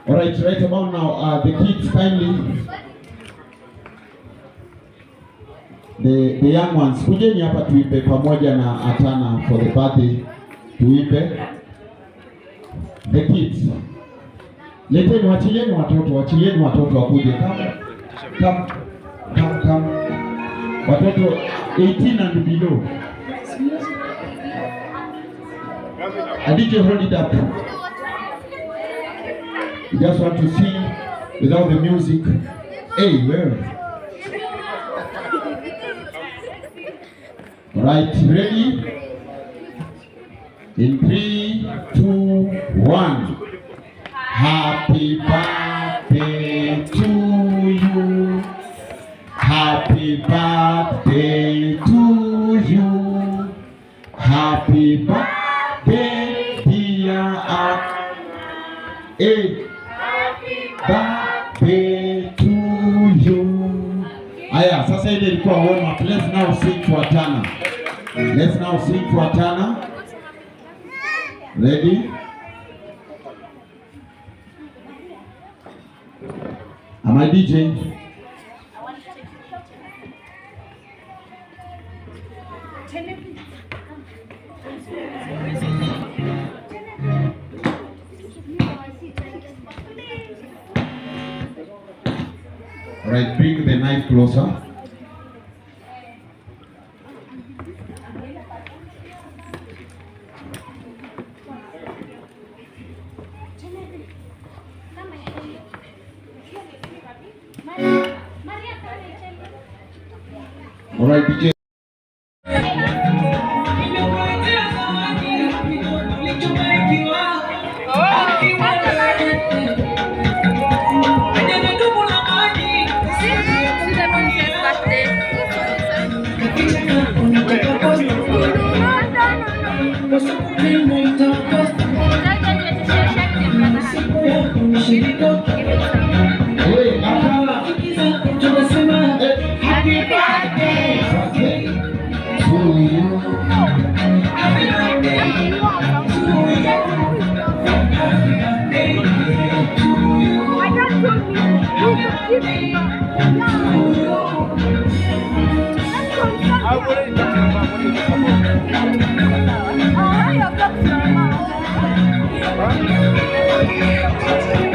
All right about now, the kids kindly, the young ones, kujeni hapa tuipe pamoja na Atana for the birthday. Tuipe the kids. Leteni, wachilieni watoto wakuje. Come. Watoto 18 and below. Adije, hold it up. You just want to see without the music. Hey, where? Right, ready? In 3, 2, 1. Happy birthday to you. Happy birthday to you. Happy birthday, dear birthday to you. Aya, sasa ile ilikuwa warm up. Let's now sing for Atana. Ready? Am I DJ? All right, bring the knife closer. All right, DJ. I